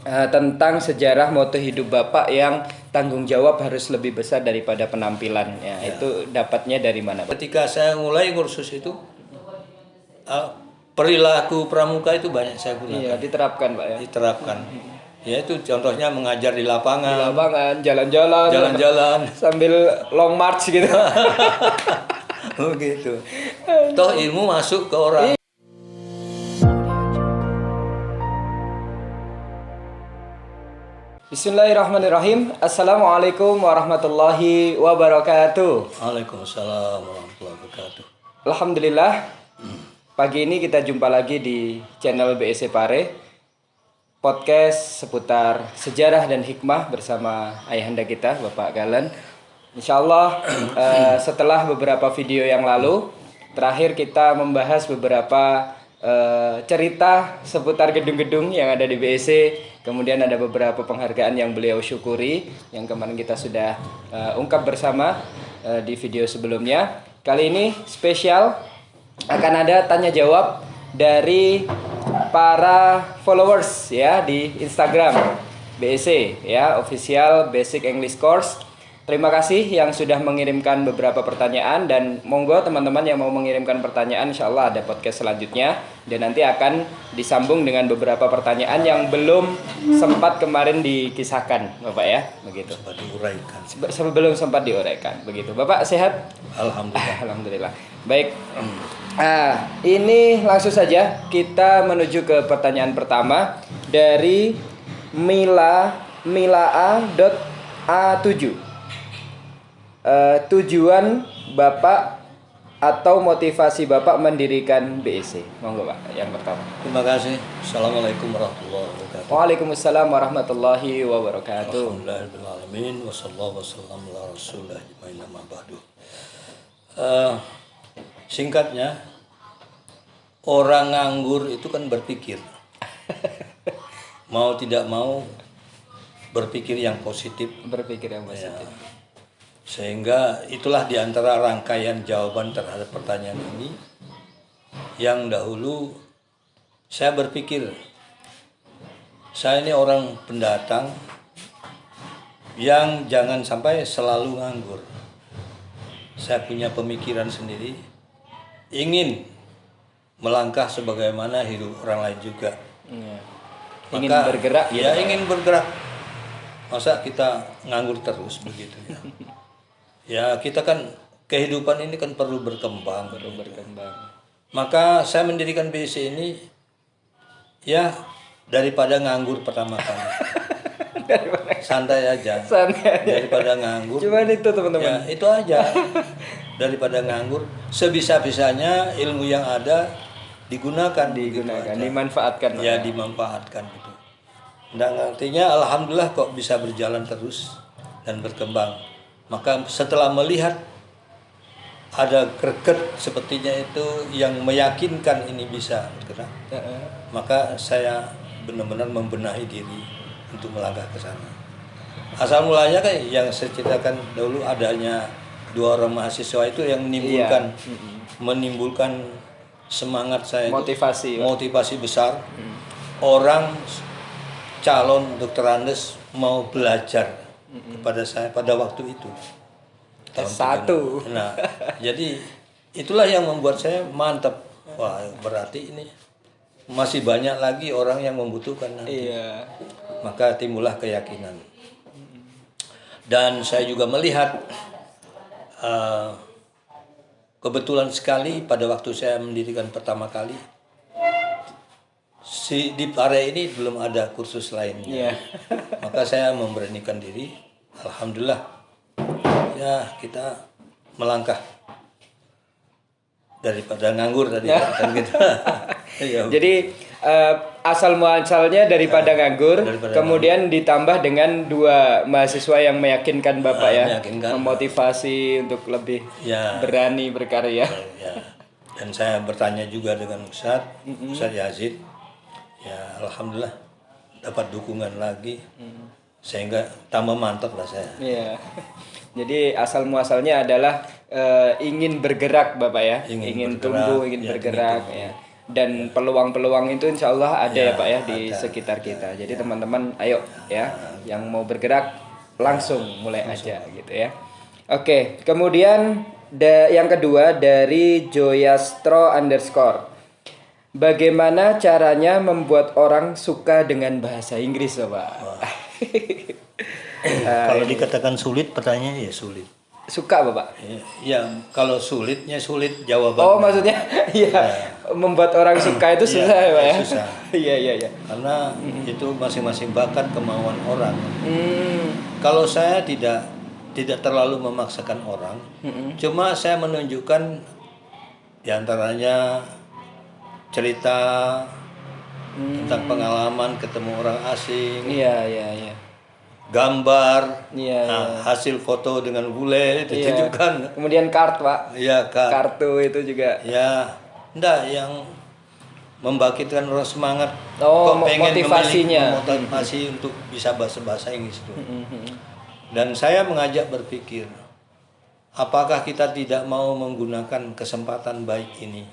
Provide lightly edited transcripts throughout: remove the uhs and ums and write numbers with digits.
tentang sejarah moto hidup Bapak yang tanggung jawab harus lebih besar daripada penampilan. Ya. Itu dapatnya dari mana, Pak? Ketika saya mulai kursus itu, perilaku pramuka itu banyak saya gunakan. Iya, diterapkan, Pak ya. Diterapkan. Ya itu contohnya mengajar di lapangan. Di lapangan, jalan-jalan. Jalan-jalan. Sambil long march gitu. Begitu. Toh ilmu masuk ke orang. Bismillahirrahmanirrahim. Assalamualaikum warahmatullahi wabarakatuh. Waalaikumsalam warahmatullahi wabarakatuh. Alhamdulillah. Pagi ini kita jumpa lagi di channel BSC Pare, podcast seputar sejarah dan hikmah bersama ayahanda kita, Bapak Galan. Insyaallah setelah beberapa video yang lalu, terakhir kita membahas beberapa cerita seputar gedung-gedung yang ada di BSC. Kemudian ada beberapa penghargaan yang beliau syukuri, yang kemarin kita sudah ungkap bersama di video sebelumnya. Kali ini spesial, akan ada tanya jawab dari para followers ya di Instagram BSC ya, official Basic English Course. Terima kasih yang sudah mengirimkan beberapa pertanyaan, dan monggo teman-teman yang mau mengirimkan pertanyaan, insya Allah ada podcast selanjutnya dan nanti akan disambung dengan beberapa pertanyaan yang belum sempat kemarin dikisahkan, Bapak ya, begitu. Sempat diuraikan. Sebelum sempat diuraikan, begitu. Bapak sehat? Alhamdulillah. Alhamdulillah. Baik. Ini langsung saja kita menuju ke pertanyaan pertama dari milaa.a7. Tujuan Bapak atau motivasi Bapak mendirikan BSC. Monggo Pak, yang pertama. Terima kasih. Assalamualaikum warahmatullahi wabarakatuh. Waalaikumsalam warahmatullahi wabarakatuh. Alhamdulillahirrahmanirrahim. Wassallallahu wasallam ala rasulillah ajmain amma ba'du. Singkatnya, orang nganggur itu kan berpikir. Mau tidak mau berpikir yang positif. Berpikir yang positif. Ya. Sehingga itulah diantara rangkaian jawaban terhadap pertanyaan ini. Yang dahulu saya berpikir, saya ini orang pendatang yang jangan sampai selalu nganggur. Saya punya pemikiran sendiri, ingin melangkah sebagaimana hidup orang lain juga. Ya. Ingin bergerak ya, ingin bergerak. Masa kita nganggur terus begitu ya. Ya kita kan kehidupan ini kan perlu berkembang. Maka saya mendirikan BSC ini ya daripada nganggur pertama kali. Santai aja. Daripada nganggur. Cuman itu teman-teman. Ya itu aja. Daripada nganggur, sebisa-bisanya ilmu yang ada digunakan, dimanfaatkan. Ya dimanfaatkan gitu. Dan artinya alhamdulillah kok bisa berjalan terus dan berkembang. Maka setelah melihat ada greget sepertinya itu yang meyakinkan ini bisa bergerak, maka saya benar-benar membenahi diri untuk melangkah ke sana. Asal mulanya kan yang saya ceritakan dahulu, adanya dua orang mahasiswa itu yang menimbulkan semangat saya, motivasi besar. Orang calon dokter Andes mau belajar kepada saya pada waktu itu S1. Nah, jadi itulah yang membuat saya mantap. Wah, berarti ini masih banyak lagi orang yang membutuhkan nanti. Iya. Maka timbullah keyakinan. Dan saya juga melihat kebetulan sekali pada waktu saya mendirikan pertama kali, di Pare ini belum ada kursus lainnya. Maka saya memberanikan diri. Alhamdulillah ya kita melangkah daripada nganggur tadi kan gitu. Jadi asal muasalnya daripada nganggur, kemudian ditambah dengan dua mahasiswa yang meyakinkan Bapak memotivasi untuk lebih berani berkarya. Dan saya bertanya juga dengan Ustaz Yazid. Ya alhamdulillah dapat dukungan lagi, sehingga tambah mantap lah saya. Iya. Jadi asal muasalnya adalah ingin bergerak Bapak ya, ingin tumbuh, ingin bergerak ya. dan peluang-peluang itu insya Allah ada ya, Ya, Pak ya di ada. sekitar kita. Jadi teman-teman ayo ya yang mau bergerak langsung mulai aja gitu ya. Oke, kemudian yang kedua dari Joyastro _ bagaimana caranya membuat orang suka dengan bahasa Inggris, Pak? Kalau dikatakan sulit, pertanyaannya ya sulit. Suka, Bapak? Ya, kalau sulitnya sulit jawaban. Oh, maksudnya iya, membuat orang suka itu susah ya, Pak ya? susah. Iya, iya, iya. Karena itu masing-masing bakat kemauan orang. Hmm. Kalau saya tidak terlalu memaksakan orang, cuma saya menunjukkan diantaranya cerita tentang pengalaman ketemu orang asing, Iya, iya, iya. gambar, Iya, hasil foto dengan bule iya. ditunjukkan. Kemudian Pak. Ya, Kak. Kartu itu juga. Ya, enggak yang membangkitkan orang semangat. Oh, memiliki motivasinya. motivasi untuk bisa bahasa Inggris itu. Dan saya mengajak berpikir, apakah kita tidak mau menggunakan kesempatan baik ini?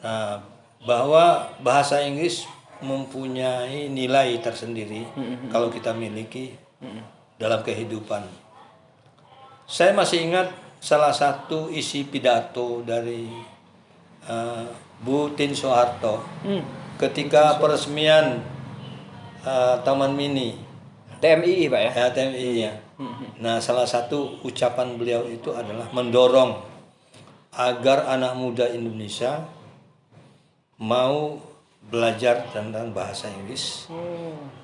Nah, bahwa bahasa Inggris mempunyai nilai tersendiri kalau kita miliki dalam kehidupan. Saya masih ingat salah satu isi pidato dari Bu Tin Soeharto ketika peresmian Taman Mini TMII, Pak ya? TMI ya. Nah, salah satu ucapan beliau itu adalah mendorong agar anak muda Indonesia mau belajar tentang bahasa Inggris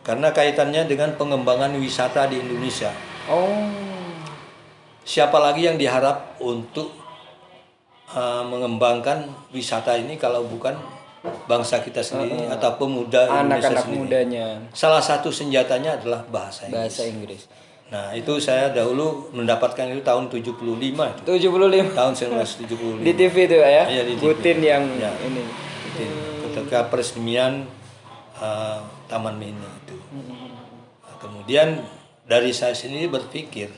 karena kaitannya dengan pengembangan wisata di Indonesia. Oh. Siapa lagi yang diharap untuk mengembangkan wisata ini kalau bukan bangsa kita sendiri atau pemuda Indonesia Anak-anak sendiri. mudanya. Salah satu senjatanya adalah bahasa Inggris. Bahasa Inggris. Nah, itu saya dahulu mendapatkan itu tahun 75 itu. 75. Tahun 1975. Di TV itu ya? Iya, di TV. Butin yang Ya. ini. Ketika peresmian Taman Mini itu. Nah, kemudian dari saya sendiri berpikir,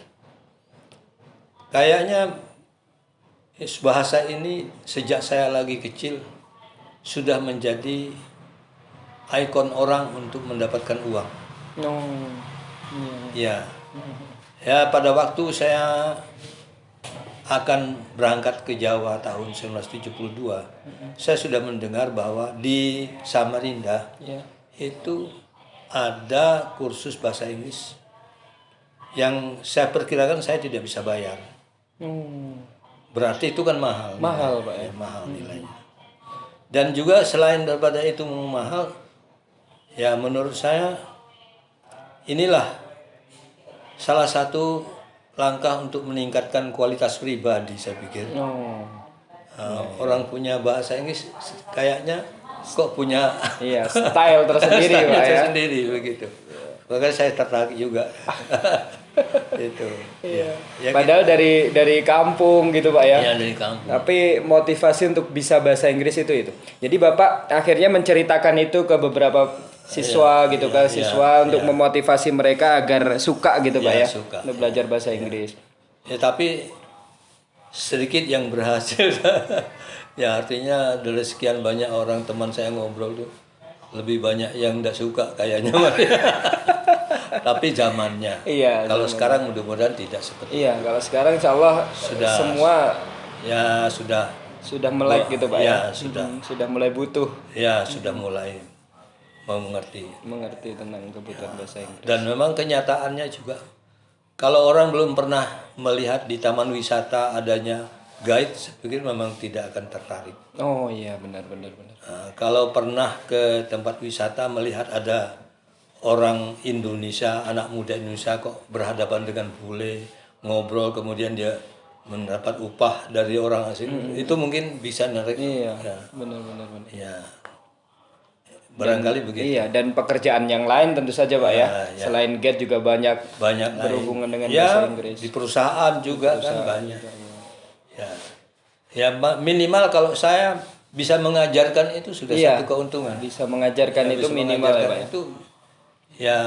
kayaknya bahasa ini sejak saya lagi kecil sudah menjadi ikon orang untuk mendapatkan uang. Oh. Ya, ya pada waktu saya akan berangkat ke Jawa tahun 1972, saya sudah mendengar bahwa di Samarinda itu ada kursus bahasa Inggris yang saya perkirakan saya tidak bisa bayar. Berarti itu kan mahal. Mahal, Pak ya? Mahal nilainya. Dan juga selain daripada itu mahal, ya menurut saya inilah salah satu langkah untuk meningkatkan kualitas pribadi, saya pikir. Orang punya bahasa Inggris kayaknya kok punya style tersendiri, Pak ya. Tersendiri begitu. Makanya saya tertarik juga. Itu. Iya. Ya, padahal dari kampung gitu, Pak ya. Iya, dari kampung. Tapi motivasi untuk bisa bahasa Inggris itu. Jadi Bapak akhirnya menceritakan itu ke beberapa siswa siswa untuk memotivasi mereka agar suka gitu, Pak ya. Suka. Untuk belajar bahasa Inggris. Ya, tapi sedikit yang berhasil. Ya, artinya dari sekian banyak orang teman saya ngobrol tuh lebih banyak yang tidak suka kayaknya. Tapi zamannya. Iya. Kalau sekarang mudah-mudahan tidak seperti. Iya, kalau sekarang insya Allah sudah semua ya sudah melek gitu, Pak ya. Sudah mulai butuh. Ya, sudah mulai mengerti tentang kebutuhan bahasa Inggris. Dan memang kenyataannya juga kalau orang belum pernah melihat di taman wisata adanya guide, saya pikir memang tidak akan tertarik. Oh iya, benar. Nah, kalau pernah ke tempat wisata melihat ada orang Indonesia, anak muda Indonesia kok berhadapan dengan bule, ngobrol, kemudian dia mendapat upah dari orang asing, itu mungkin bisa narik. Iya, benar. Ya, barangkali begitu. Iya, dan pekerjaan yang lain tentu saja, Pak ya. Selain guide juga banyak berhubungan dengan bahasa Inggris. Di perusahaan juga kan banyak. Ya, minimal kalau saya bisa mengajarkan itu sudah satu keuntungan. Bisa mengajarkan itu minimal ya, Pak ya. Itu ya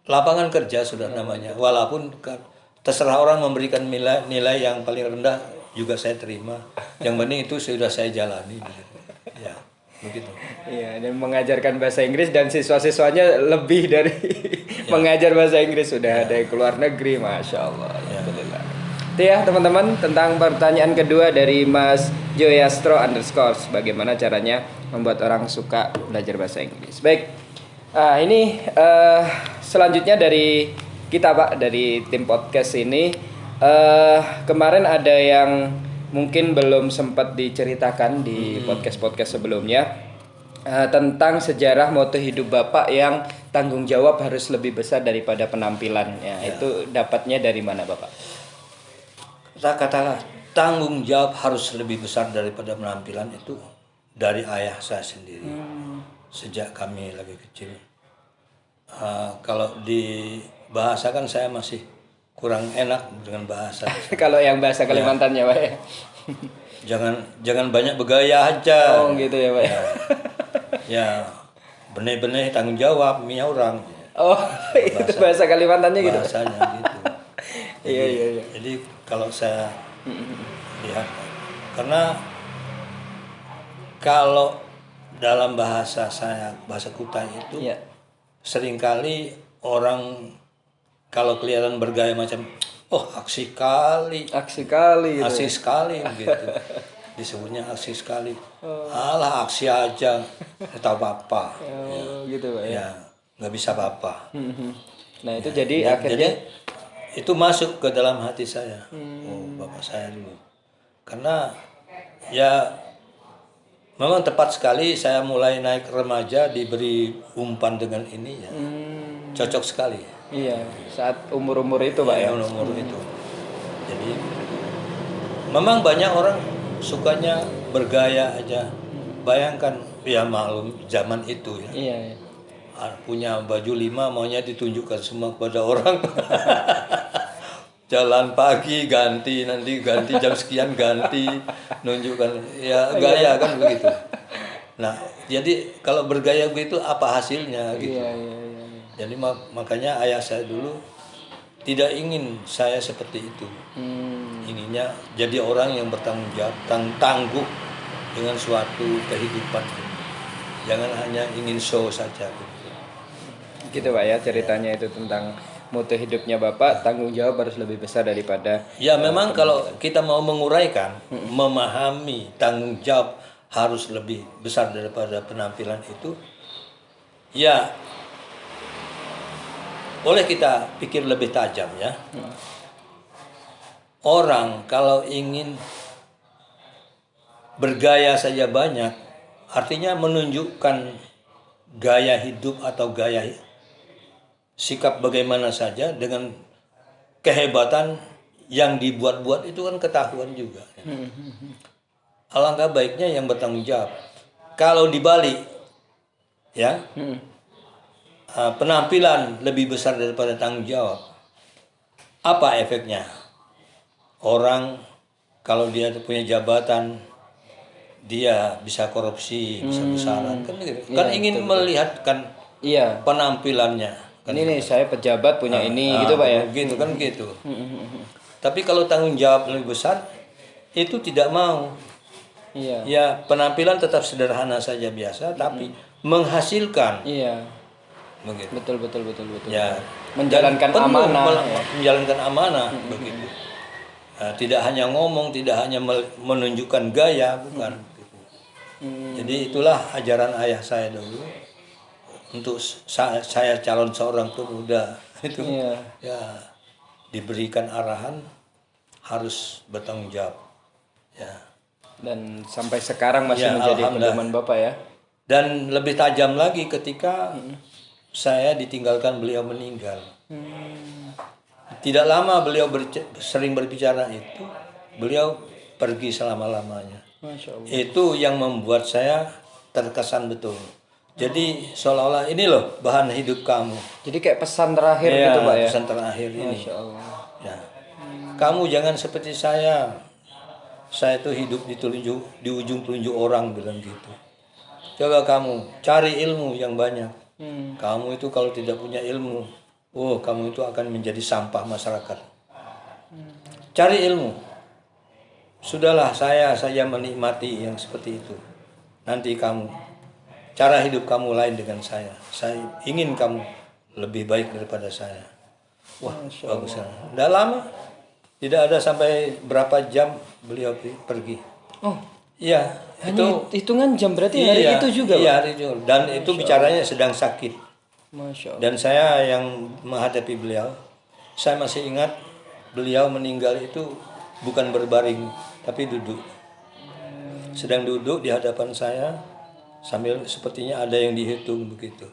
lapangan kerja sudah namanya. Walaupun terserah orang memberikan nilai yang paling rendah juga saya terima. Yang penting itu sudah saya jalani. Ya. begitu. Iya, dan mengajarkan bahasa Inggris dan siswa-siswanya lebih dari mengajar bahasa Inggris sudah ada yang keluar negeri, masya Allah. Alhamdulillah. Itu ya teman-teman tentang pertanyaan kedua dari Mas Joyastro underscore, bagaimana caranya membuat orang suka belajar bahasa Inggris. Baik, ini selanjutnya dari kita Pak, dari tim podcast ini. Kemarin ada yang mungkin belum sempat diceritakan di podcast-podcast sebelumnya, tentang sejarah moto hidup Bapak yang tanggung jawab harus lebih besar daripada penampilan. Itu dapatnya dari mana Bapak? Katakanlah tanggung jawab harus lebih besar daripada penampilan itu dari ayah saya sendiri. Sejak kami lagi kecil. Kalau dibahasakan saya masih kurang enak dengan bahasa. Kalau yang bahasa Kalimantannya Pak ya. Jangan banyak bergaya aja. Oh gitu ya Pak. Ya benih-benih tanggung jawab punya orang. Oh itu bahasa Kalimantannya gitu. Bahasanya gitu. Iya. Jadi kalau saya lihat, karena kalau dalam bahasa saya, bahasa Kutai itu seringkali orang kalau kelihatan bergaya macam aksi sekali gitu. Disebutnya aksi sekali. Alah aksi aja, tahu apa. Gitu Pak ya. Nggak bisa apa-apa. Nah itu jadi akhirnya itu masuk ke dalam hati saya. Bapak saya dulu. Karena ya memang tepat sekali saya mulai naik remaja diberi umpan dengan ini ya. Cocok sekali. Iya, saat umur-umur itu Pak ya. Umur itu. Jadi memang banyak orang sukanya bergaya aja. Bayangkan ya maklum zaman itu ya. Iya. Punya baju 5 maunya ditunjukkan semua kepada orang. Jalan pagi ganti, nanti ganti jam sekian ganti, nunjukkan ya gaya kan begitu. Nah, jadi kalau bergaya begitu apa hasilnya gitu. Iya. Jadi makanya ayah saya dulu tidak ingin saya seperti itu. Inginnya jadi orang yang bertanggung jawab, tangguh dengan suatu kehidupan. Jangan hanya ingin show saja. Gitu Pak ya ceritanya itu tentang moto hidupnya Bapak, tanggung jawab harus lebih besar daripada. Ya memang kalau kita mau menguraikan, memahami tanggung jawab harus lebih besar daripada penampilan itu, ya boleh kita pikir lebih tajam ya. Orang kalau ingin bergaya saja banyak, artinya menunjukkan gaya hidup atau gaya sikap bagaimana saja dengan kehebatan yang dibuat-buat itu kan ketahuan juga. Alangkah baiknya yang bertanggung jawab. Kalau dibalik, ya, penampilan lebih besar daripada tanggung jawab, apa efeknya? Orang kalau dia punya jabatan, dia bisa korupsi, bisa besaran, kan gitu. Kan ingin melihatkan penampilannya. Ini nih saya pejabat punya ini gitu Pak ya. Gitu kan gitu. Tapi kalau tanggung jawab lebih besar itu tidak mau. Iya. Ya penampilan tetap sederhana saja biasa tapi menghasilkan. Iya. Begitu. Betul. Ya, menjalankan amanah. Menjalankan amanah begitu. Tidak hanya ngomong, tidak hanya menunjukkan gaya, bukan. Jadi itulah ajaran ayah saya dulu. Untuk saya calon seorang pemuda itu ya diberikan arahan harus bertanggung jawab ya, dan sampai sekarang masih menjadi pedoman Bapak ya. Dan lebih tajam lagi ketika saya ditinggalkan beliau meninggal. Tidak lama beliau sering berbicara itu, beliau pergi selama-lamanya. Masya Allah. Itu yang membuat saya terkesan betul. Jadi seolah-olah ini loh bahan hidup kamu. Jadi kayak pesan terakhir gitu Pak ya. Pesan terakhir ini. Masya Allah. Ya. Kamu jangan seperti saya. Saya itu hidup di ujung telunjuk orang bilang gitu. Coba kamu cari ilmu yang banyak. Kamu itu kalau tidak punya ilmu, kamu itu akan menjadi sampah masyarakat. Cari ilmu. Sudahlah saya menikmati yang seperti itu. Nanti kamu cara hidup kamu lain dengan saya. Saya ingin kamu lebih baik daripada saya. Wah, bagus. Udah lama. Tidak ada sampai berapa jam beliau pergi. Oh, Iya, hanya hitungan jam berarti hari iya, itu juga, iya, Pak? hari itu. Dan itu bicaranya sedang sakit. Masya Allah. Dan saya yang menghadapi beliau, saya masih ingat beliau meninggal itu bukan berbaring, tapi duduk. Sedang duduk di hadapan saya, sambil sepertinya ada yang dihitung begitu.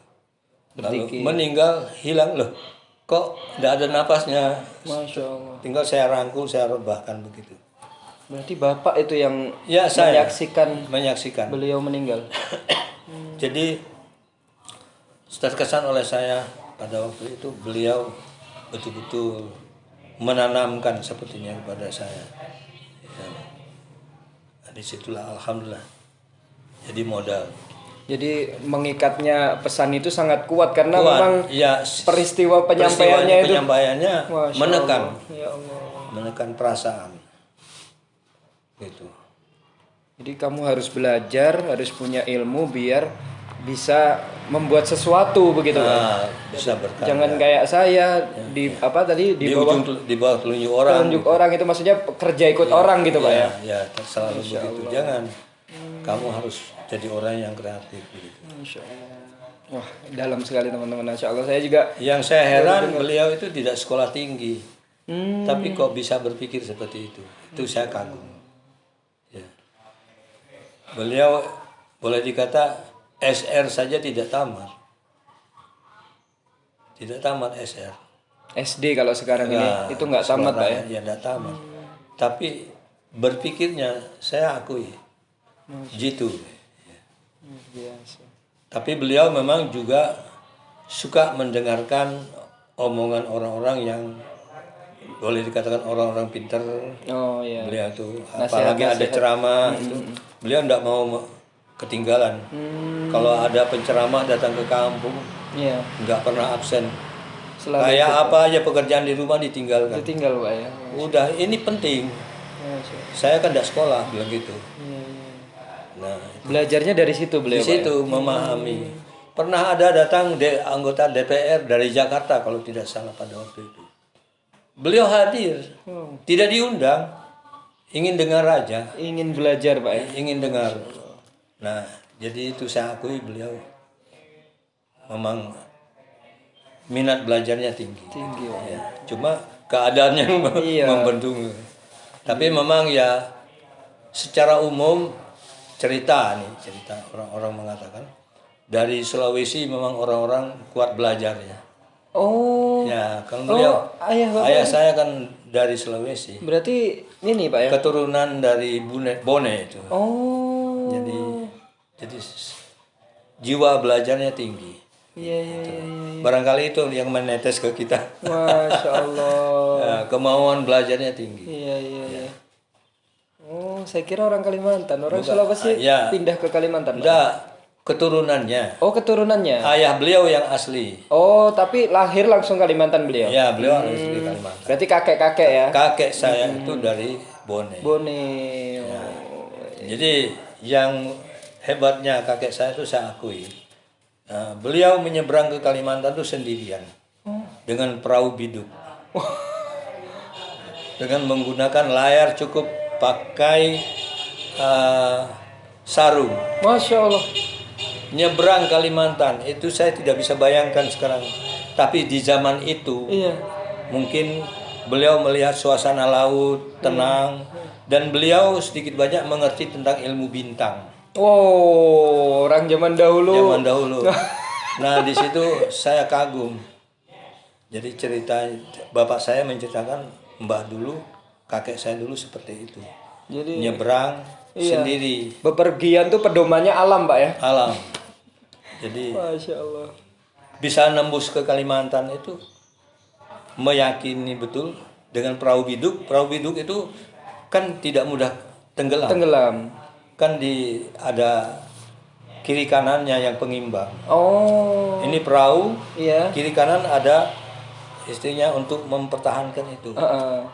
Lalu meninggal, hilang loh. Kok tidak ada napasnya? Masya Allah. Tinggal saya rangkul, saya rebahkan begitu. Berarti Bapak itu yang Ya, saya menyaksikan beliau meninggal. Jadi terkesan oleh saya pada waktu itu beliau betul-betul menanamkan sepertinya kepada saya. Ya. Nah, disitulah alhamdulillah jadi modal. Jadi mengikatnya pesan itu sangat kuat karena Kuat, memang ya, peristiwa penyampaiannya itu Masya menekan, Allah. Ya Allah. menekan perasaan. Gitu. Jadi kamu harus belajar, harus punya ilmu biar bisa membuat sesuatu begitu kan. Nah, bisa berkarya. Jangan kayak saya di apa tadi di bawah di bawah telunjuk orang. telunjuk orang itu maksudnya kerja ikut orang gitu Pak ya. Ya, selalu begitu. Jangan. Kamu harus jadi orang yang kreatif gitu. Masya Allah. Wah, dalam sekali teman-teman. Masya Allah. Saya juga Yang saya heran beliau itu tidak sekolah tinggi. Tapi kok bisa berpikir seperti itu. Itu saya kagum. Ya. Beliau boleh dikata SR saja tidak tamat. Tidak tamat SR. SD kalau sekarang ini itu nggak tamat Pak ya. Ya tidak tamat. Tapi berpikirnya saya akui. Jitu. Biasa. Tapi beliau memang juga suka mendengarkan omongan orang-orang yang boleh dikatakan orang-orang pintar. Oh iya. Beliau tuh apalagi ada ceramah itu beliau tidak mau ketinggalan. Kalau ada penceramah datang ke kampung, Iya. nggak pernah absen. Selalu Kayak apa aja pekerjaan di rumah ditinggalkan. ditinggal Pak ya. Udah ini penting. Masya Allah. Saya kan tidak sekolah bilang gitu. Iya, iya. Nah, Belajarnya dari situ beliau di situ memahami. Pernah ada datang anggota DPR dari Jakarta kalau tidak salah pada waktu itu. Beliau hadir, tidak diundang, ingin dengar aja, Pak. Ingin belajar Pak ya. ingin dengar. Nah, jadi itu saya akui beliau memang minat belajarnya tinggi. Tinggi Pak. Ya, cuma keadaannya Iya. membentuk. Tapi memang ya secara umum cerita orang-orang mengatakan dari Sulawesi memang orang-orang kuat belajarnya. Oh. Ya, kan beliau ayah saya kan dari Sulawesi. berarti ini Pak ya. Keturunan dari Bone itu. Oh. Jadi jiwa belajarnya tinggi. Iya iya iya. Barangkali itu yang menetes ke kita. Masya Allah. Ya, kemauan belajarnya tinggi. Iya iya iya. Oh, saya kira orang Kalimantan, orang Sulawesi ya. pindah ke Kalimantan. Pak? Enggak, keturunannya. Oh, keturunannya. Ayah beliau yang asli. Oh, tapi lahir langsung Kalimantan beliau. Ya, beliau asli Kalimantan. Berarti kakek-kakek ya. Kakek saya itu dari Bone. Bone. Ya. Jadi yang hebatnya kakek saya itu saya akui. Nah, beliau menyeberang ke Kalimantan itu sendirian dengan perahu biduk, dengan menggunakan layar cukup pakai sarung. Masya Allah. Nyebrang Kalimantan itu saya tidak bisa bayangkan sekarang. Tapi di zaman itu Iya. mungkin beliau melihat suasana laut tenang dan beliau sedikit banyak mengerti tentang ilmu bintang. Wow, orang zaman dahulu. Zaman dahulu. Nah, di situ saya kagum. Jadi cerita bapak saya menceritakan mbah dulu, kakek saya dulu seperti itu. Jadi Nyebrang sendiri, bepergian tuh pedomannya alam, Pak ya. alam. Jadi Masya Allah. bisa nembus ke Kalimantan itu meyakini betul dengan perahu biduk. Perahu biduk itu kan tidak mudah tenggelam. Tenggelam. Kan ada kiri kanannya yang pengimbang. Oh. Ini perahu, Iya. kiri kanan ada istrinya untuk mempertahankan itu.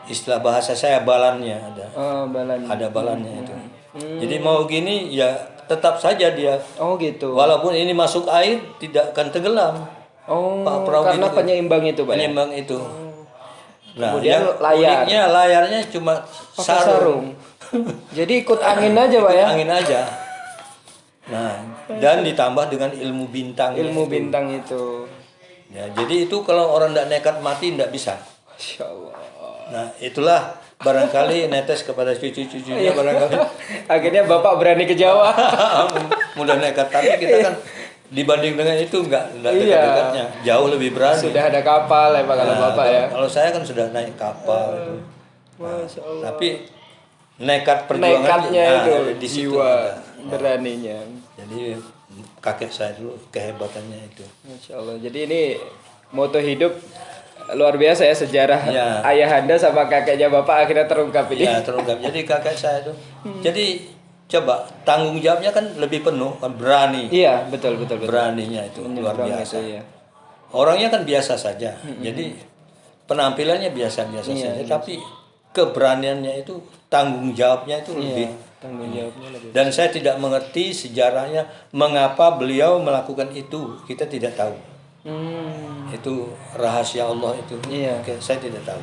Istilah bahasa saya balannya ada. Balan. Ada balannya itu. Jadi mau gini ya tetap saja dia. Oh gitu. Walaupun ini masuk air tidak akan tenggelam. Oh, Pak perahu karena itu penyeimbang itu Pak ya? penyeimbang itu. Nah, Kemudian yang layar. uniknya layarnya cuma Pakai sarung. Jadi ikut angin aja Pak ya? Angin aja. Nah, dan ditambah dengan ilmu bintang. Ilmu bintang itu. Ya, jadi itu kalau orang tidak nekat mati tidak bisa. Masya Allah. Nah, itulah barangkali netes kepada cucu-cucunya barangkali. Akhirnya Bapak berani ke Jawa. Mudah nekat, tapi kita kan dibanding dengan itu enggak dekat-dekatnya, jauh lebih berani. Sudah ada kapal ya Pak kalau Bapak ya. Kalau saya kan sudah naik kapal itu. Masya Allah. Tapi nekat perjuangan Nekatnya itu di situ jiwa ada. beraninya. Jadi kakek saya dulu kehebatannya itu. Masya Allah. Jadi ini moto hidup luar biasa ya, sejarah Ya. ayahanda sama kakeknya Bapak akhirnya terungkap ini. Ya terungkap. Jadi kakek saya itu. Jadi coba tanggung jawabnya kan lebih penuh, kan berani. Iya, betul. Beraninya itu luar Menyeberang biasa. itu, ya. Orangnya kan biasa saja. Jadi penampilannya biasa-biasa saja, tapi keberaniannya itu, tanggung jawabnya itu lebih. Tanggung jawabnya lebih. Dan saya tidak mengerti sejarahnya mengapa beliau melakukan itu. Kita tidak tahu. Itu rahasia Allah itu. Iya. Oke, saya tidak tahu.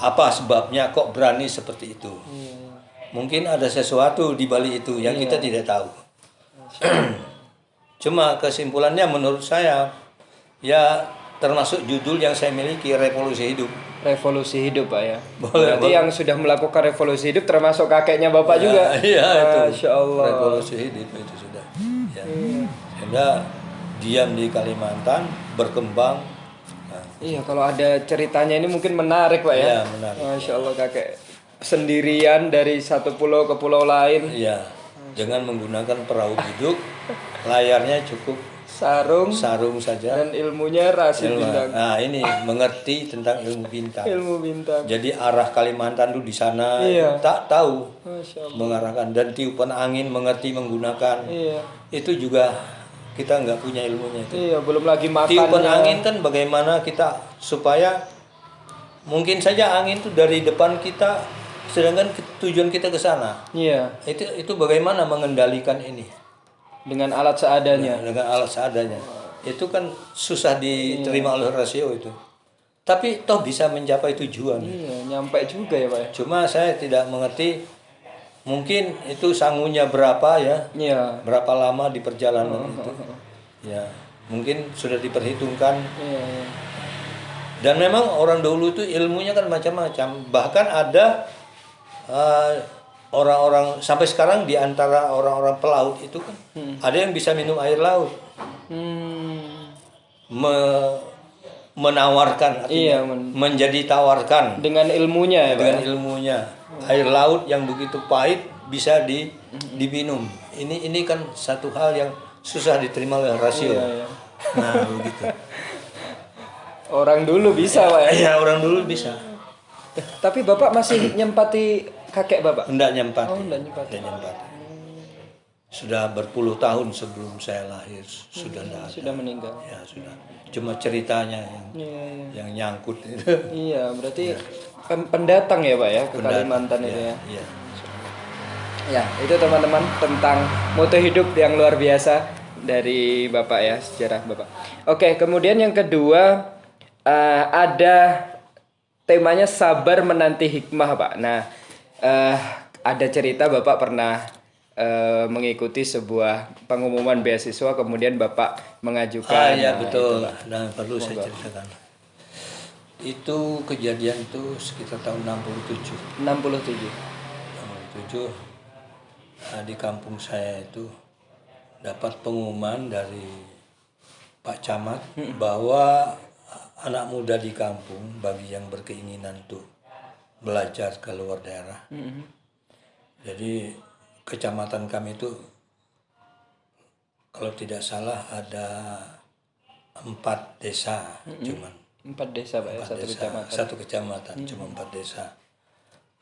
Apa sebabnya kok berani seperti itu? Mungkin ada sesuatu di balik itu yang kita tidak tahu. Cuma kesimpulannya menurut saya ya termasuk judul yang saya miliki, Revolusi Hidup. Revolusi hidup Pak ya. Boleh, Berarti yang sudah melakukan revolusi hidup termasuk kakeknya Bapak juga. Iya itu. Masya Allah. Revolusi Hidup itu sudah. Ya. Sehingga diam di Kalimantan, berkembang. Nah, Iya, kalau ada ceritanya ini mungkin menarik Pak ya. iya, menarik. Masya Allah, kakek sendirian dari satu pulau ke pulau lain. Iya, dengan menggunakan perahu biduk, layarnya cukup Sarung sarung saja. dan ilmunya rasi Ilmu. bintang. Nah, ini mengerti tentang ilmu bintang. Ilmu bintang. Jadi arah Kalimantan itu di sana Iya. tak tahu Masya Allah. mengarahkan, dan tiupan angin mengerti menggunakan. Iya. Itu juga kita nggak punya ilmunya itu. Iya, belum lagi Tiupan makannya. angin kan bagaimana kita supaya mungkin saja angin itu dari depan kita, sedangkan tujuan kita ke sana. Iya, Itu bagaimana mengendalikan ini dengan alat seadanya. dengan alat seadanya. Itu kan susah diterima oleh rasio itu. Tapi toh bisa mencapai tujuan. Iya, nyampe juga ya Pak ya. Cuma saya tidak mengerti mungkin itu sangunya berapa ya, Iya. berapa lama di perjalanan itu. Ya, mungkin sudah diperhitungkan. Iya, iya. Dan memang orang dulu itu ilmunya kan macam-macam. Bahkan ada orang-orang sampai sekarang di antara orang-orang pelaut itu kan ada yang bisa minum air laut. Menawarkan artinya, Iya, menjadi tawarkan dengan ilmunya ya Pak. dengan ilmunya. Air laut yang begitu pahit bisa diminum. Ini kan satu hal yang susah diterima oleh rasio. Iya, iya. Nah, begitu. Orang dulu bisa Pak ya. Ya, orang dulu bisa. Tapi Bapak masih nyempati kakek Bapak? Hendak nyempati. Oh, hendak nyempati. Hendak nyempati. Sudah berpuluh tahun sebelum saya lahir sudah tidak ada. Sudah meninggal. Ya, sudah. Cuma ceritanya yang Iya, iya. yang nyangkut itu. Iya, berarti pendatang ya Pak ya ke Kalimantan itu ya. Iya. Ya, itu teman-teman tentang moto hidup yang luar biasa dari Bapak ya, sejarah Bapak. Oke, kemudian yang kedua ada temanya sabar menanti hikmah Pak. Nah, ada cerita Bapak pernah mengikuti sebuah pengumuman beasiswa, kemudian Bapak mengajukan. Iya Nah, betul. itu, Pak. Nah, perlu saya ceritakan. Itu kejadian itu sekitar tahun 67. 67. 67 di kampung saya itu dapat pengumuman dari Pak Camat bahwa anak muda di kampung bagi yang berkeinginan tuh belajar ke luar daerah. Jadi kecamatan kami itu kalau tidak salah ada 4 desa cuman. 4 desa Pak ya, 4 satu desa, kecamatan. satu kecamatan cuma 4 desa.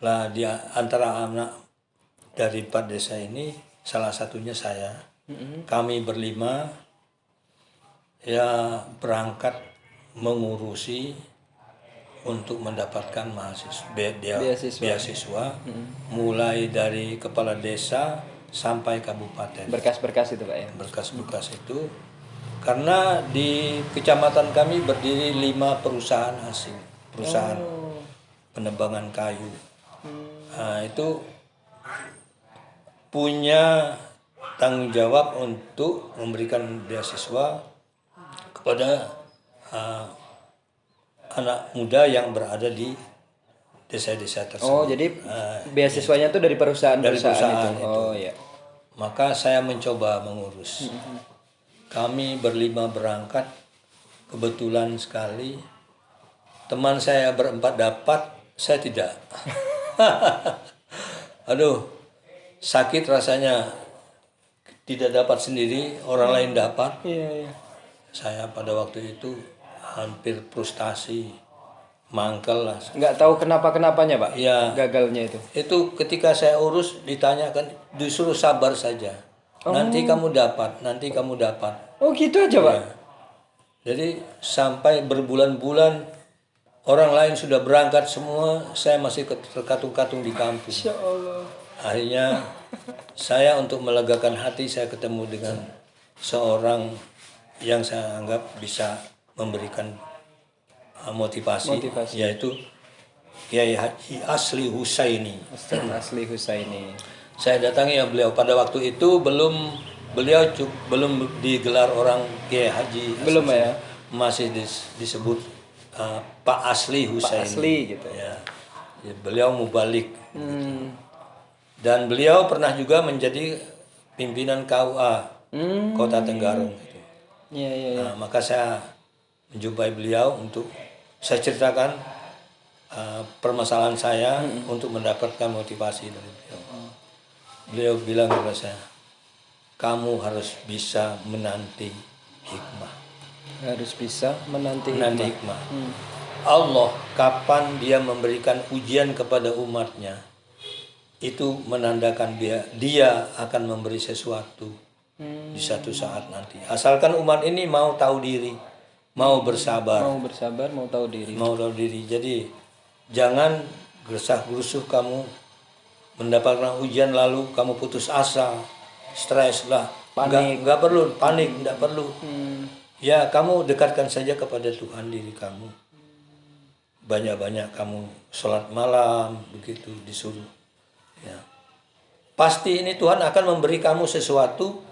Lah di antara anak dari 4 desa ini salah satunya saya. Kami berlima ya berangkat mengurusi untuk mendapatkan Beasiswa. beasiswa mulai dari kepala desa sampai kabupaten. Berkas-berkas itu Pak ya. Berkas-berkas itu karena di kecamatan kami berdiri 5 perusahaan asing, perusahaan penebangan kayu. Nah, itu punya tanggung jawab untuk memberikan beasiswa kepada anak muda yang berada di desa-desa tersebut. Oh, jadi beasiswanya tuh dari perusahaan-perusahaan itu. Oh, ya. Maka saya mencoba mengurus. Kami berlima berangkat, kebetulan sekali teman saya berempat dapat, saya tidak. Aduh, sakit rasanya, tidak dapat sendiri, orang lain dapat. Iya. Saya pada waktu itu hampir frustasi, mangkel lah. Nggak tahu kenapa-kenapanya Pak? Iya. Gagalnya itu. Itu ketika saya urus ditanyakan, disuruh sabar saja. Nanti kamu dapat, nanti kamu dapat. Oh gitu aja Pak? Ya. Jadi sampai berbulan-bulan orang lain sudah berangkat semua, saya masih terkatung-katung di kampung. Insya Allah. Akhirnya saya untuk melegakan hati, saya ketemu dengan seorang yang saya anggap bisa memberikan motivasi. Yaitu Kiai Haji Asli Husaini. Ustaz Asli Husaini. Saya datangi ya beliau pada waktu itu belum digelar orang Kiai Haji. Belum ya? Masih disebut Pak Asli Husaini. Pak Asli gitu. Ya. Beliau mubalik. Dan beliau pernah juga menjadi pimpinan KUA Kota Tenggarong. Gitu. Iya. Nah, maka saya menjumpai beliau untuk saya ceritakan permasalahan saya untuk mendapatkan motivasi dari beliau. Beliau bilang kepada saya, kamu harus bisa menanti hikmah. Harus bisa menanti hikmah. Allah kapan dia memberikan ujian kepada umatnya, itu menandakan dia akan memberi sesuatu di satu saat nanti. Asalkan umat ini mau tahu diri, mau bersabar. Mau tahu diri. Jadi jangan gersah-gerusuh kamu mendapatkan ujian lalu kamu putus asa, stres lah. Enggak perlu panik, enggak perlu. Ya, kamu dekatkan saja kepada Tuhan diri kamu. Banyak-banyak kamu sholat malam, begitu disuruh. Ya. Pasti ini Tuhan akan memberi kamu sesuatu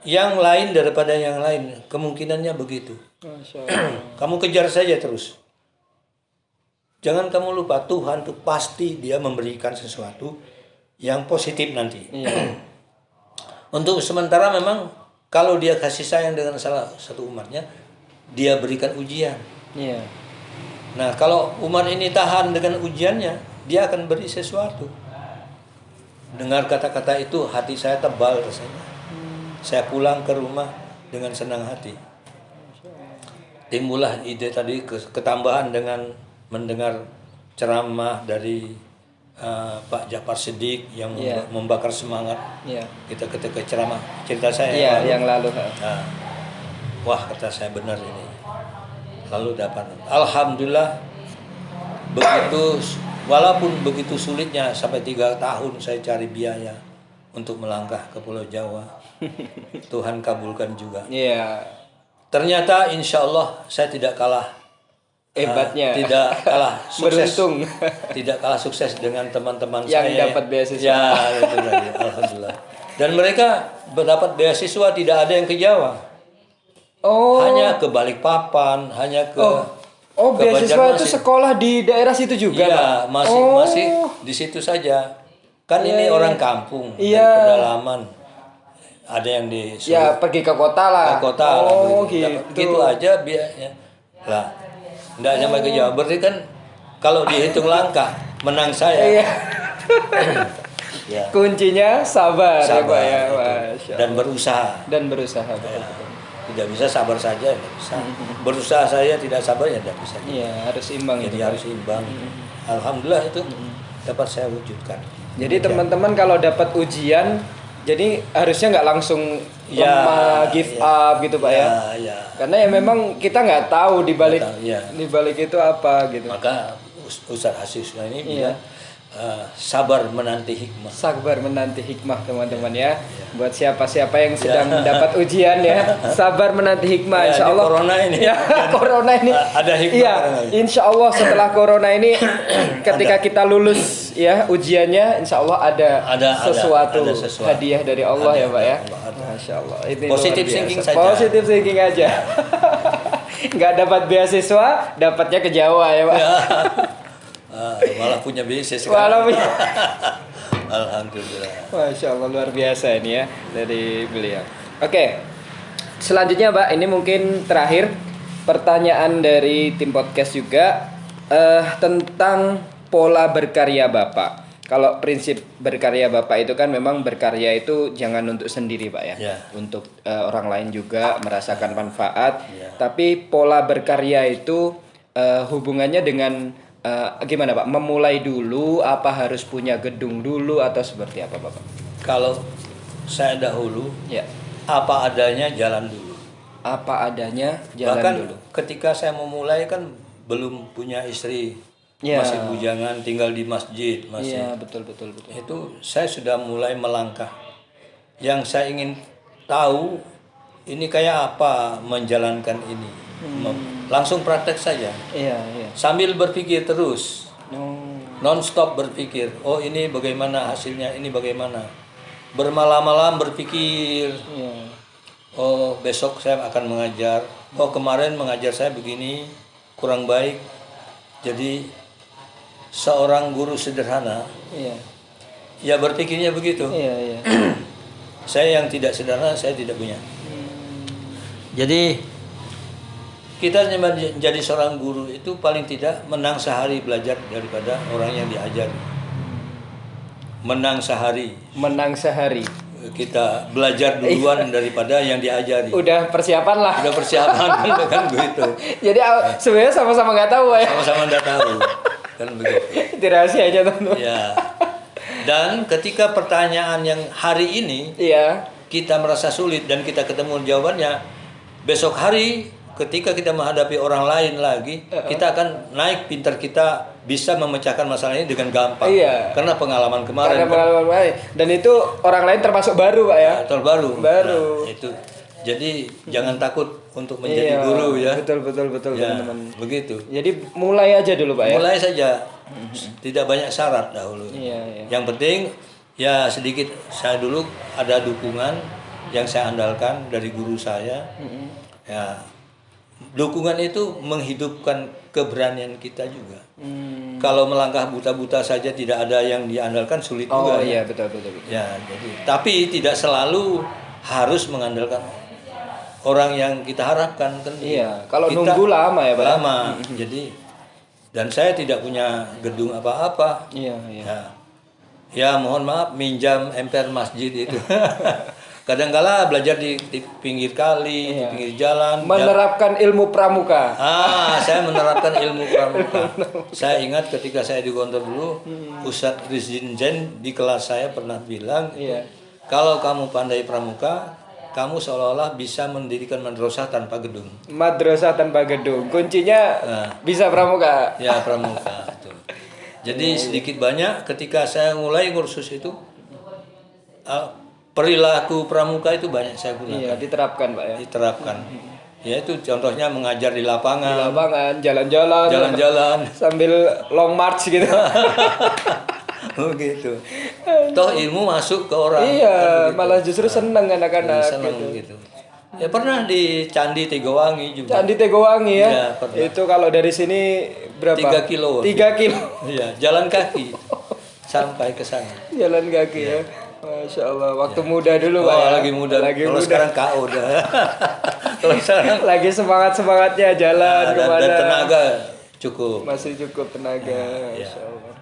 yang lain daripada yang lain. Kemungkinannya begitu. Masya Allah. Kamu kejar saja terus. Jangan kamu lupa, Tuhan tuh pasti dia memberikan sesuatu yang positif nanti. Iya. Untuk sementara memang kalau dia kasih sayang dengan salah satu umatnya, dia berikan ujian. Iya. Nah, kalau umat ini tahan dengan ujiannya, dia akan beri sesuatu. Dengar kata-kata itu, hati saya tebal rasanya. Saya pulang ke rumah dengan senang hati. Timbullah ide tadi, ketambahan dengan mendengar ceramah dari Pak Ja'far Shiddiq yang membakar semangat. Kita ketika ceramah, cerita saya yang lalu. Nah, wah, kata saya benar ini. Lalu dapat. Alhamdulillah, walaupun begitu sulitnya sampai 3 tahun saya cari biaya untuk melangkah ke Pulau Jawa. Tuhan kabulkan juga. Iya. Ternyata insya Allah saya tidak kalah. Hebatnya. Tidak kalah sukses. Beruntung. Tidak kalah sukses dengan teman-teman yang saya. Yang dapat beasiswa. Ya, itu tadi. Alhamdulillah. Dan mereka mendapat beasiswa tidak ada yang ke Jawa. Oh. Hanya ke Balikpapan, hanya ke beasiswa itu sekolah di daerah situ juga, iya, Pak? masih di situ saja. Kan ini orang kampung, dari pedalaman. Ada yang disuruh. Ya, pergi ke kota lah. Ke kota lah. Gitu aja biasanya. Lah, enggak sampai ke Jawa. Berarti kan kalau dihitung langkah, menang saya. Ya. Kuncinya sabar ya, Pak ya. Dan berusaha. Betul. Tidak bisa sabar saja, tidak bisa. Berusaha saya tidak sabar ya tidak bisa. Iya, harus imbang. Jadi harus imbang. Alhamdulillah itu dapat saya wujudkan. Jadi teman-teman kalau dapat ujian Jadi harusnya nggak langsung Ya, lemah, give ya. up gitu Pak ya. Ya. Karena ya memang kita nggak tahu di balik Nggak tahu, ya. di balik itu apa gitu. Maka Ustadz Hasis ini Iya. bilang sabar menanti hikmah. Sabar menanti hikmah teman-teman ya. Buat siapa-siapa yang sedang mendapat ujian ya, sabar menanti hikmah. Ya, Insya di Allah. corona ini. Ya, corona ini. Ada hikmah Iya, barangkali. insya Allah setelah corona ini, ketika kita lulus ya ujiannya, insya Allah ada sesuatu hadiah dari Allah ya Pak ya. Masya Allah. Ini Positive luar biasa. thinking saja. Positive thinking aja. Nggak dapat beasiswa, dapatnya ke Jawa ya Pak. Malah punya bisnis Malah punya. Alhamdulillah. Masya Allah luar biasa ini ya dari beliau. Oke, selanjutnya Mbak, ini mungkin terakhir pertanyaan dari tim podcast juga tentang pola berkarya Bapak. Kalau prinsip berkarya Bapak itu kan memang berkarya itu jangan untuk sendiri Pak ya, Ya. untuk orang lain juga merasakan manfaat. Ya. Tapi pola berkarya itu hubungannya dengan gimana Pak? Memulai dulu, apa harus punya gedung dulu atau seperti apa Bapak? Kalau saya dahulu Ya. apa adanya jalan dulu. Apa adanya jalan Bahkan dulu. ketika saya memulai kan belum punya istri, Ya. masih bujangan, tinggal di masjid, masih. Iya, betul. Itu saya sudah mulai melangkah. Yang saya ingin tahu ini kayak apa menjalankan ini. Langsung praktek saja. Iya. Sambil berpikir terus, No. non-stop berpikir. Oh ini bagaimana hasilnya, ini bagaimana. Bermalam-malam berpikir. Iya. Oh besok saya akan mengajar. Oh kemarin mengajar saya begini kurang baik. Jadi seorang guru sederhana Iya. ya berpikirnya begitu. Iya. Saya yang tidak sederhana saya tidak punya. Jadi kita menjadi seorang guru itu paling tidak menang sehari belajar daripada orang yang diajar. Menang sehari. Menang sehari. Kita belajar duluan daripada yang diajari. Udah persiapan lah. Udah persiapan kan begitu. Jadi sebenarnya sama-sama nggak tahu ya. Sama-sama nggak tahu kan begitu. Itu rahasia aja teman-teman. Ya. Dan ketika pertanyaan yang hari ini Iya. kita merasa sulit dan kita ketemu jawabannya, besok hari ketika kita menghadapi orang lain lagi, kita akan naik pintar kita bisa memecahkan masalah ini dengan gampang. Iya. Karena pengalaman kemarin Karena pengalaman lain. Dan itu orang lain termasuk baru Pak ya. terbaru. Baru. Nah, itu. Jadi jangan takut untuk menjadi Iya, guru ya. Betul Ya, teman-teman. begitu. Jadi mulai aja dulu Pak ya. Mulai saja. Tidak banyak syarat dahulu. Iya. Yang penting ya sedikit saya dulu ada dukungan yang saya andalkan dari guru saya. Ya, dukungan itu menghidupkan keberanian kita juga. Kalau melangkah buta-buta saja tidak ada yang diandalkan sulit Oh juga. iya betul. Ya, jadi tapi tidak selalu harus mengandalkan orang yang kita harapkan kan. Iya, kalau Kita nunggu lama ya Pak. lama. Jadi dan saya tidak punya gedung apa-apa. Iya. Ya mohon maaf minjam emper masjid itu. Kadang-kala belajar di pinggir kali, di pinggir jalan. Menerapkan ilmu pramuka. Saya menerapkan ilmu pramuka. Saya ingat ketika saya di Gontor dulu, Ustadz Rizin Zen di kelas saya pernah bilang, Iya. kalau kamu pandai pramuka, kamu seolah-olah bisa mendirikan madrasah tanpa gedung. Madrasah tanpa gedung. Kuncinya bisa pramuka. Ya pramuka. Betul. Jadi sedikit banyak ketika saya mulai kursus itu, perilaku pramuka itu banyak saya gunakan. Iya, diterapkan Pak ya. Diterapkan. Ya itu contohnya mengajar di lapangan. Lapangan, jalan-jalan. Jalan-jalan. Sambil long march gitu. Begitu. Toh ilmu masuk ke orang. Iya, malah justru seneng anak-anak Senang gitu. gitu. Ya pernah di Candi Tegowangi juga. Candi Tegowangi ya. Iya, pernah. Itu kalau dari sini berapa? 3 kilo. 3 kilo. Iya, jalan kaki sampai ke sana. Jalan kaki ya. Masya Allah, waktu muda dulu Pak. Oh, ya. lagi muda. Lagi Kalau muda. sekarang KO dah. Kalau sekarang Lagi semangat-semangatnya jalan kemana. dan tenaga cukup. Masih cukup tenaga. Iya. Masya Allah.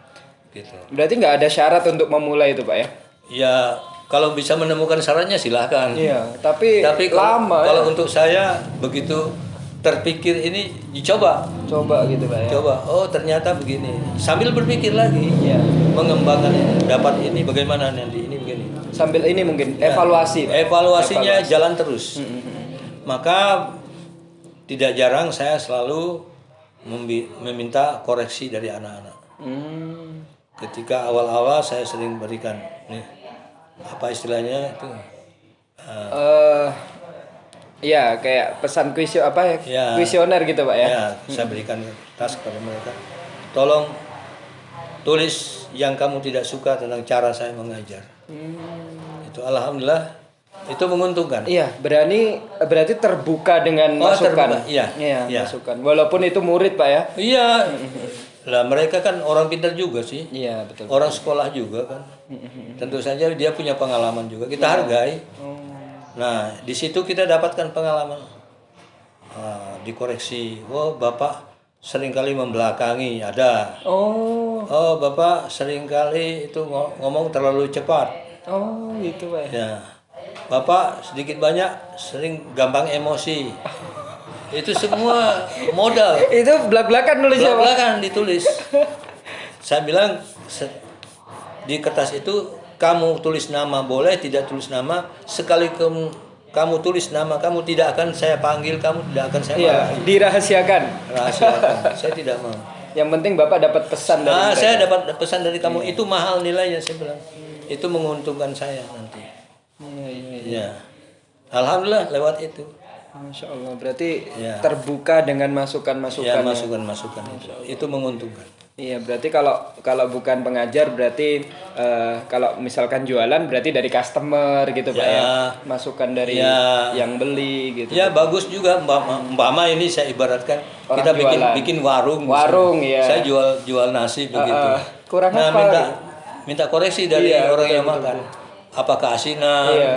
Gitu. Berarti nggak ada syarat untuk memulai itu Pak ya? Ya, kalau bisa menemukan syaratnya silahkan. Iya, tapi Tapi kalau, lama kalau ya. untuk saya begitu terpikir ini dicoba. Coba gitu Pak ya. Coba, oh ternyata begini. Sambil berpikir lagi, Iya. mengembangkan dapat ini bagaimana nanti ini begini. Sambil ini mungkin Ya, evaluasi. Pak. evaluasinya Evaluasi. jalan terus. Maka tidak jarang saya selalu meminta koreksi dari anak-anak. Hmm. Ketika awal-awal saya sering berikan nih apa istilahnya itu Ya kayak pesan apa ya? Ya. Kuesioner gitu Pak ya. ya saya berikan tas kepada mereka. Tolong tulis yang kamu tidak suka tentang cara saya mengajar. Itu alhamdulillah itu menguntungkan. Iya, berarti terbuka dengan Oh, masukan. terbuka, iya. Iya. Masukan. Walaupun itu murid Pak ya. Iya. Lah mereka kan orang pintar juga sih. Iya, betul. Orang sekolah juga kan. Tentu saja dia punya pengalaman juga. Kita hargai. Nah, di situ kita dapatkan pengalaman. Dikoreksi. Oh, Bapak seringkali membelakangi. Ada. Oh, Bapak seringkali itu ngomong terlalu cepat. Oh, gitu Pak ya. Ya. Bapak sedikit banyak sering gampang emosi. Itu semua modal. Itu belak-belakan nulisnya Pak. Belak-belakan ditulis. Saya bilang di kertas itu kamu tulis nama boleh, tidak tulis nama. Sekali kamu tulis nama, kamu tidak akan saya panggil, kamu tidak akan saya Iya, marahi. dirahasiakan. Rahasiakan. Saya tidak mau. Yang penting Bapak dapat pesan dari mereka. Saya dapat pesan dari kamu itu mahal nilainya, saya bilang. Itu menguntungkan saya nanti. Iya. Ya. Alhamdulillah lewat itu. Masya Allah, berarti Ya. terbuka dengan masukan-masukan. Ya, masukan-masukan itu menguntungkan. Iya, berarti kalau bukan pengajar berarti kalau misalkan jualan berarti dari customer gitu Pak ya. Masukan dari Ya. yang beli gitu. Ya bagus juga Mbak ini saya ibaratkan Orang kita jualan. bikin warung. Warung, misalnya. ya. Saya jual nasi begitu. kurang nah, apa? minta koreksi dari Iya, orang betul, yang betul, makan. Apakah asinan? Iya.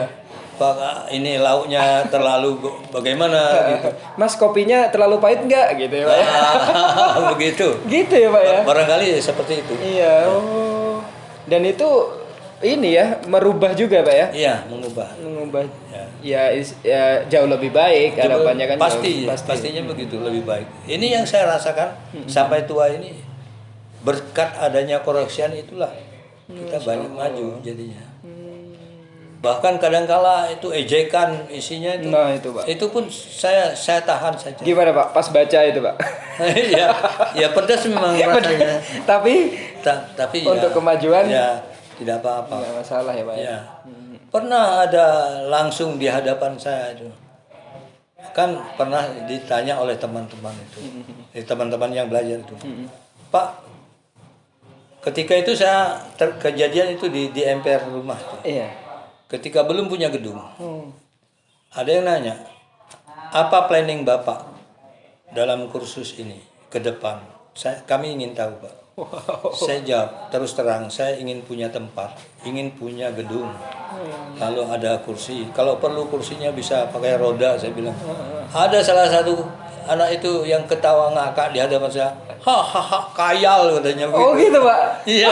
Apakah ini lauknya terlalu bagaimana gitu. Mas kopinya terlalu pahit nggak gitu ya Pak ya? Begitu. Gitu ya Pak ya? Barangkali seperti itu. Iya. Oh. Dan itu ini ya merubah juga Pak ya? Iya, mengubah. Mengubah. Ya jauh lebih baik harapannya kan. Pasti. Pastinya begitu lebih baik. Ini yang saya rasakan sampai tua ini berkat adanya koreksian itulah kita banyak maju jadinya. Bahkan kadangkala itu ejekan isinya itu. Nah, itu Pak. Itu pun saya tahan saja. Gimana Pak? Pas baca itu Pak. ya, ya pedas memang rasanya. Tapi Tapi untuk ya, kemajuan ya tidak apa-apa. nggak masalah ya Pak ya. Ya. Pernah ada langsung di hadapan saya itu. Kan pernah ditanya oleh teman-teman itu. Teman-teman yang belajar itu. Pak, ketika itu saya kejadian itu di MPR rumah tuh. Iya. Ketika belum punya gedung. Ada yang nanya, apa planning Bapak dalam kursus ini ke depan? Kami ingin tahu Pak. Saya jawab terus terang, saya ingin punya tempat, ingin punya gedung, lalu ada kursi. Kalau perlu kursinya bisa pakai roda, saya bilang. Ada salah satu anak itu yang ketawa ngakak di hadapan saya, hahaha kayal katanya. Oh gitu Pak. Iya.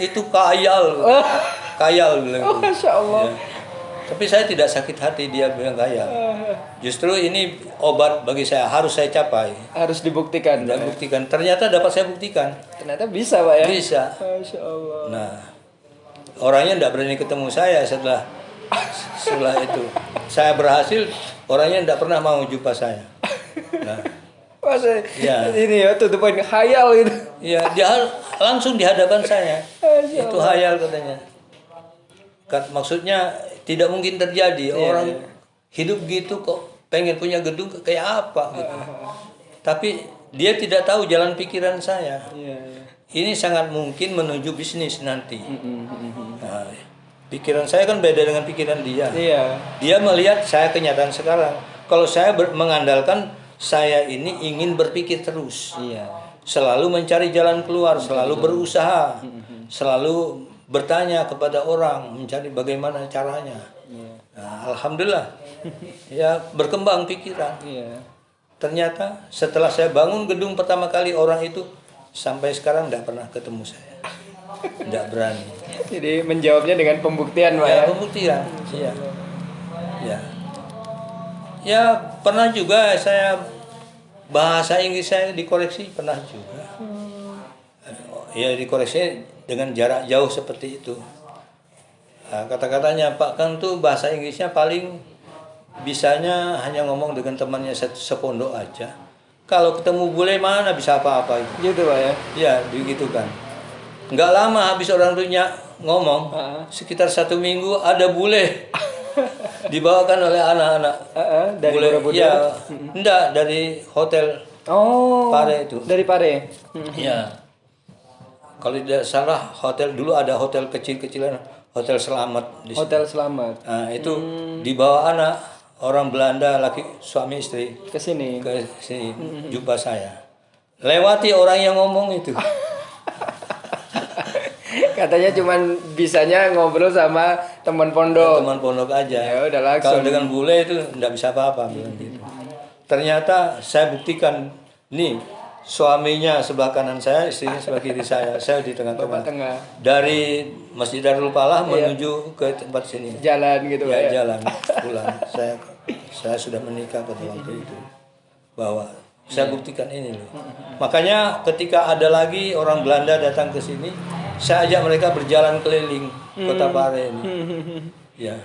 Itu kayal. Kayal bilang. Oh, Masya Allah. Ya. Tapi saya tidak sakit hati dia bilang kayal. Justru ini obat bagi saya, harus saya capai. Harus dibuktikan. Dan buktikan. Ternyata dapat saya buktikan. Ternyata bisa Pak ya. Bisa. Masya Allah. Nah, orangnya tidak berani ketemu saya setelah itu. Saya berhasil, orangnya tidak pernah mau jumpa saya. Nah, Masa Ya. ini ya tuh poin khayal gitu. ya dia langsung di hadapan saya. Masya Itu hayal katanya. Maksudnya tidak mungkin terjadi. Orang hidup gitu kok pengen punya gedung kayak apa gitu. Tapi dia tidak tahu jalan pikiran saya. Iya. Ini sangat mungkin menuju bisnis nanti. Nah, pikiran saya kan beda dengan pikiran dia. Iya. Dia melihat saya kenyataan sekarang. Kalau saya mengandalkan saya ini ingin berpikir terus. Iya. Selalu mencari jalan keluar, selalu berusaha. Selalu bertanya kepada orang, mencari bagaimana caranya. Nah, alhamdulillah. Ya, berkembang pikiran. Iya. Ternyata setelah saya bangun gedung pertama kali, orang itu sampai sekarang tidak pernah ketemu saya. Tidak berani. Jadi menjawabnya dengan pembuktian Pak ya. Ya, pembuktian. Iya. Ya. Ya pernah juga saya bahasa Inggris saya dikoreksi, pernah juga. Ya dikoreksi dengan jarak jauh seperti itu. Nah, kata-katanya Pak Kang tuh bahasa Inggrisnya paling bisanya hanya ngomong dengan temannya sepondok aja. Kalau ketemu bule mana bisa apa-apa itu. Gitu Pak ya. Ya begitu kan. Nggak lama habis orang tuanya ngomong, sekitar 1 minggu ada bule dibawakan oleh anak-anak. Dari Bule, Borobudur. ya, enggak dari hotel Oh. Pare itu. Dari Pare. Ya. Kalau tidak salah hotel dulu ada hotel kecil-kecilan, Hotel Selamat di situ. Hotel Selamat. Nah, itu dibawa anak orang Belanda laki suami istri Ke sini. ke sini jumpa saya. Lewati orang yang ngomong itu. Katanya cuman bisanya ngobrol sama teman pondok. Teman pondok aja. Ya udah langsung. Kalau dengan bule itu enggak bisa apa-apa bilang gitu. Ternyata saya buktikan nih suaminya sebelah kanan saya, istrinya sebelah kiri saya di tengah-tengah. Tengah. Dari Masjid Darul Falah menuju ke tempat sini. Jalan gitu Pak Ya, ya. jalan pulang. Saya sudah menikah pada waktu itu. Bahwa saya buktikan ini loh. Makanya ketika ada lagi orang Belanda datang ke sini, saya ajak mereka berjalan keliling Kota Pare ini. Ya.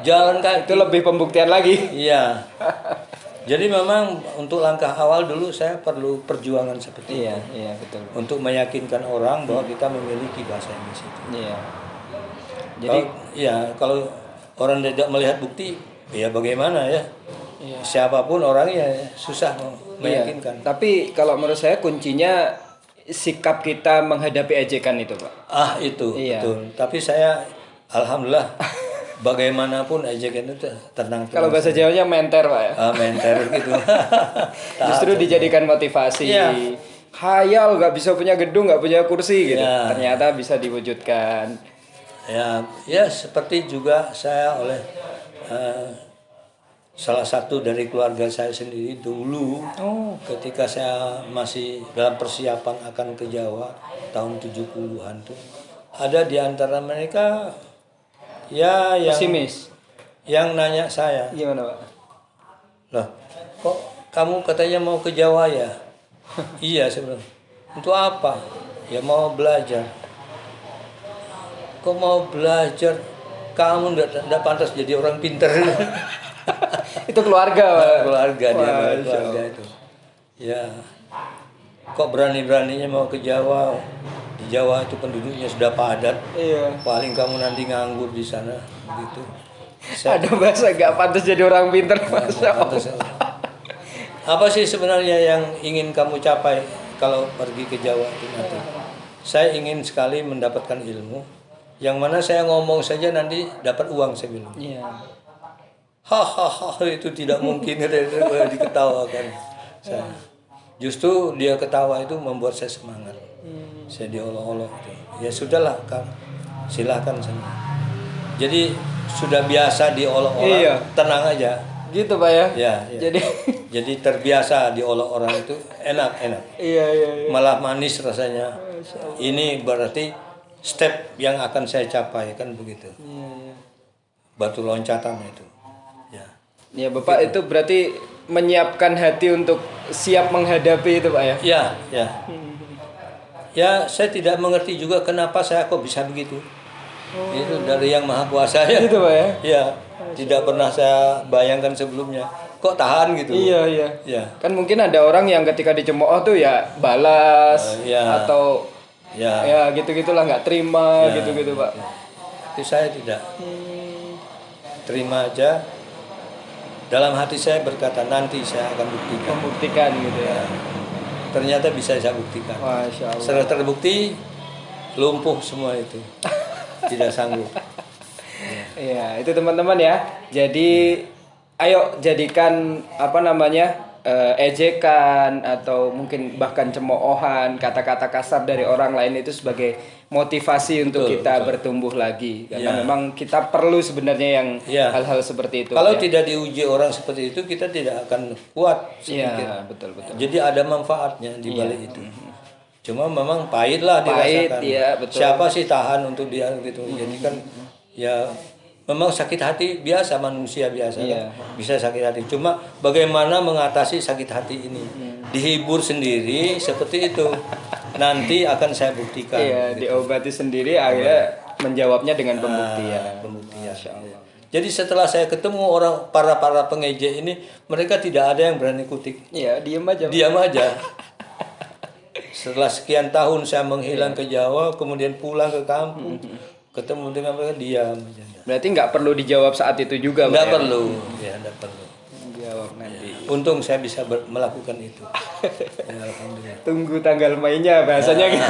Jalan kaki. Itu lebih pembuktian lagi. Iya. Jadi memang untuk langkah awal dulu saya perlu perjuangan seperti itu. Iya, betul. Untuk meyakinkan orang bahwa kita memiliki bahasa Inggris itu. Iya. Jadi Kalau orang tidak melihat bukti, ya bagaimana ya? Iya. Siapapun orangnya susah meyakinkan. Tapi kalau menurut saya kuncinya sikap kita menghadapi ejekan itu, Pak. Itu Iya. betul. Tapi saya alhamdulillah bagaimanapun ejekan itu tenang. Kalau bahasa Jawanya menter, Pak ya. Menter gitu. Justru dijadikan motivasi. Iya. Khayal nggak bisa punya gedung, nggak punya kursi gitu. Iya. Ternyata bisa diwujudkan. Ya seperti juga saya oleh salah satu dari keluarga saya sendiri dulu ketika saya masih dalam persiapan akan ke Jawa tahun 70-an tuh ada di antara mereka yang Pesimis. yang nanya saya, Gimana, Pak? loh kok kamu katanya mau ke Jawa ya? Iya saya bilang, untuk apa? Ya mau belajar. Kok mau belajar? Kamu enggak pantas jadi orang pinter. Itu keluarga, Pak. Keluarga dia, keluarga itu. Ya, kok berani-beraninya mau ke Jawa? Di Jawa itu penduduknya sudah padat. Iya. Paling kamu nanti nganggur di sana, begitu. Ada bahasa nggak pantas jadi orang pinter, Masya Allah. Apa sih sebenarnya yang ingin kamu capai kalau pergi ke Jawa itu nanti? Saya ingin sekali mendapatkan ilmu, yang mana saya ngomong saja nanti dapat uang, saya bilang. Iya. Hahaha, itu tidak mungkin, diketawakan saya. Justru dia ketawa itu membuat saya semangat. Saya diolok-olok. Ya sudahlah, Kang. Silakan sana. Jadi sudah biasa diolok-olok, Iya. tenang aja. Gitu, Pak ya. Ya. Jadi terbiasa diolok orang itu enak. iya. Malah manis rasanya. Ini berarti step yang akan saya capai, kan begitu. Iya. Batu loncatan itu. Ya, Bapak itu berarti menyiapkan hati untuk siap menghadapi itu, Pak ya. Ya. Ya, saya tidak mengerti juga kenapa saya kok bisa begitu. Itu dari Yang Maha Kuasa ya. Gitu, Pak ya. Ya, tidak pernah saya bayangkan sebelumnya. Kok tahan gitu? Iya. Ya. Kan mungkin ada orang yang ketika dicemooh tuh ya balas Iya. atau ya gitu-gitulah nggak terima gitu-gitu, Pak. Itu saya tidak. Terima aja. Dalam hati saya berkata nanti saya akan buktikan. Membuktikan gitu ya. Ternyata bisa saya buktikan. Masya Allah. Setelah terbukti lumpuh semua itu. Tidak sanggup. Iya, itu teman-teman ya. Jadi ayo jadikan ejekan atau mungkin bahkan cemoohan, kata-kata kasar dari orang lain itu sebagai motivasi untuk kita bertumbuh lagi. Karena memang kita perlu sebenarnya yang hal-hal seperti itu. Kalau tidak diuji orang seperti itu, kita tidak akan kuat sedikit. Iya, betul. Jadi ada manfaatnya di balik itu. Cuma memang pahit lah dirasakan. Iya, betul. Siapa sih tahan untuk dia gitu. Jadi kan ya memang sakit hati biasa, manusia biasa Iya. kan? Bisa sakit hati. Cuma bagaimana mengatasi sakit hati ini? Dihibur sendiri seperti itu. Nanti akan saya buktikan. Iya, gitu. diobati sendiri akhirnya menjawabnya dengan pembuktian. Pembuktian. Masya Allah. Jadi setelah saya ketemu para pengejek ini, mereka tidak ada yang berani kutik. Iya, diem aja. Diam aja. Setelah sekian tahun saya menghilang ke Jawa, kemudian pulang ke kampung, ketemu dengan mereka, diam aja. Berarti nggak perlu dijawab saat itu juga, Pak, Nggak ya? perlu, ya nggak perlu. Jawab nanti. Untung saya bisa melakukan itu. Ya, alhamdulillah. Tunggu tanggal mainnya bahasanya gitu.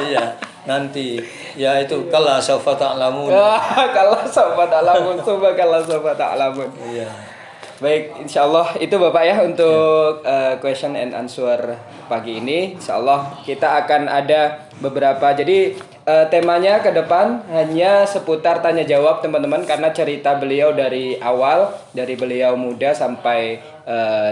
Iya, nanti ya itu kalau saufa ta'lamun. Kalau sobat alamun, coba kalau sobat alamun. Iya. Baik, insya Allah itu Bapak ya untuk question and answer pagi ini. Insya Allah kita akan ada beberapa. Jadi temanya ke depan hanya seputar tanya jawab teman-teman, karena cerita beliau dari awal, dari beliau muda sampai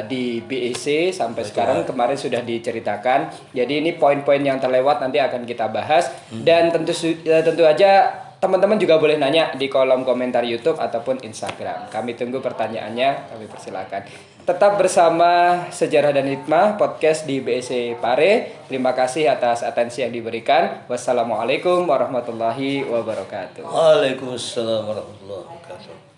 di BEC sampai sekarang kemarin sudah diceritakan. Jadi ini poin-poin yang terlewat nanti akan kita bahas, dan tentu aja teman-teman juga boleh nanya di kolom komentar YouTube ataupun Instagram. Kami tunggu pertanyaannya, kami persilakan. Tetap bersama Sejarah dan Hikmah podcast di BEC Pare. Terima kasih atas atensi yang diberikan. Wassalamualaikum warahmatullahi wabarakatuh. Waalaikumsalam warahmatullahi wabarakatuh.